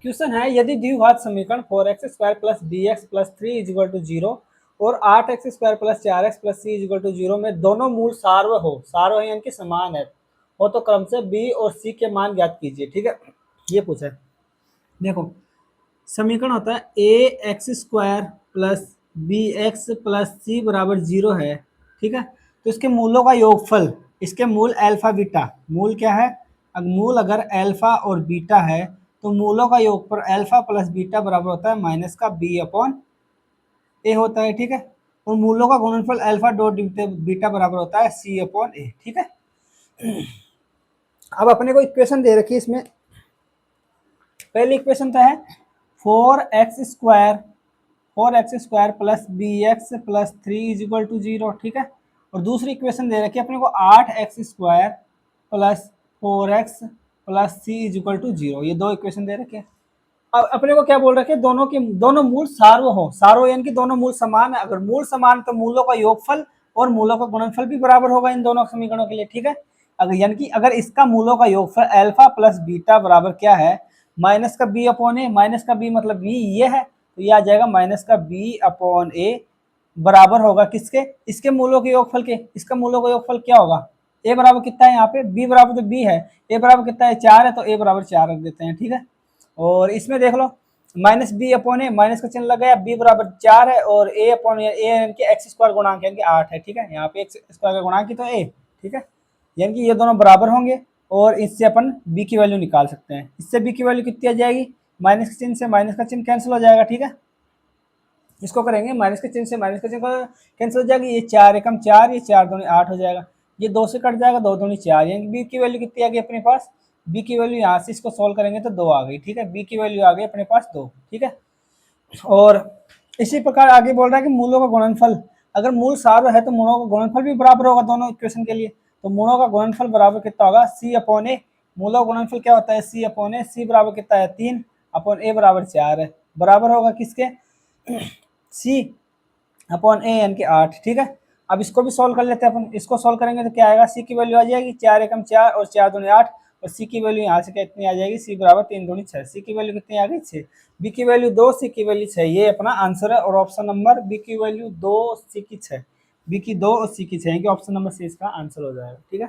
Question है यदि द्विघात समीकरण 4x² plus bx plus 3 is equal to 0 और 8x² plus 4x plus c is equal to 0 में दोनों मूल सार्व हो यानी कि समान है हो तो क्रम से b और c के मान ज्ञात कीजिए। ठीक है, ये पूछा है। देखो समीकरण होता है ax² plus bx plus c बराबर 0 है। ठीक है, तो इसके मूलों का योगफल, इसके मूल अल्फा बीटा, मूल क्या है, मूल अगर अल्फा और बीटा है तो मूलों का योगफल अल्फा प्लस बीटा बराबर होता है माइनस का b अपॉन ए होता है। ठीक है, और मूलों का गुणनफल अल्फा डॉट बीटा बराबर होता है c अपॉन ए। ठीक है, अब अपने को इक्वेशन दे रखी है इसमें। पहली इक्वेशन तो है 4x² plus bx plus 3 is equal to 0। ठीक है, और दूसरी इक्वेशन दे रखी है अपने को 8x² plus 4x plus c is equal to 0। ये दो इक्वेशन दे रखे हैं। अब अपने को क्या बोल रखे हैं, दोनों मूल सार्व यानी कि दोनों मूल समान है। अगर मूल समान तो मूलों का योगफल और मूलों का गुणनफल भी बराबर होगा इन दोनों समीकरणों के लिए। ठीक है, अगर यानी कि अगर इसका मूलों का योगफल अल्फा प्लस बीटा बराबर क्या है, माइनस का b अपॉन ए, माइनस का b मतलब b ये है, तो ये आ जाएगा माइनस का b अपॉन ए बराबर होगा किसके, इसके मूलों के योगफल के। इसका मूलों का योगफल क्या होगा, a बराबर कितना है यहाँ पे, b बराबर तो b है, a बराबर कितना है 4 है, तो a बराबर 4 रख देते हैं। ठीक है, और इसमें देख लो माइनस बी अपॉन ए, माइनस का चिन्ह लग गया, बी बराबर 4 है और ए अपॉन ए यानी कि x² गुणांक यानी कि 8 है। ठीक है, यहाँ पे x² का गुणांक ही तो ए। ठीक है, यानी कि ये दोनों बराबर होंगे और इससे अपन b की वैल्यू निकाल सकते हैं। इससे b की वैल्यू कितनी आ जाएगी, माइनस के चिन्ह से माइनस का चिन्ह कैंसिल हो जाएगा। ठीक है, इसको करेंगे माइनस के चिन्ह से माइनस का चिन्ह कैंसिल हो जाएगी, ये 4 एकम 4, ये 4 दूनी 8 हो जाएगा, ये 2 से कट जाएगा, 2 दूनी 4, यानी बी की वैल्यू कितनी आ गई अपने पास, बी की वैल्यू यहाँ से इसको सोल्व करेंगे तो 2 आ गई। ठीक है, बी की वैल्यू आ गई अपने पास 2। ठीक है, और इसी प्रकार आगे बोल रहा है कि मूलों का गुणनफल, अगर मूल सार्व है तो मूलों का गुणनफल भी बराबर होगा दोनों इक्वेशन के लिए। तो मूलों का गुणनफल बराबर कितना होगा, सी अपॉन ए। मूलों का गुणनफल क्या होता है, सी अपॉन ए। सी बराबर कितना है 3 अपॉन ए बराबर 4 है, बराबर होगा किसके, सी अपॉन ए यानी कि 8। ठीक है, अब इसको भी सोल्व कर लेते हैं अपन। इसको सोल्व करेंगे तो क्या आएगा, सी की वैल्यू आ जाएगी 4 एकम 4 और 4 दूनी 8, और सी की वैल्यू यहाँ से कितनी आ जाएगी, सी बराबर 3 दूनी 6। सी की वैल्यू कितनी आ गई 6, बी की वैल्यू 2, सी की वैल्यू 6। ये अपना आंसर है, और ऑप्शन नंबर बी की वैल्यू 2, सी की 6, बी की 2 और सी की 6 ऑप्शन नंबर सी इसका आंसर हो जाएगा। ठीक है।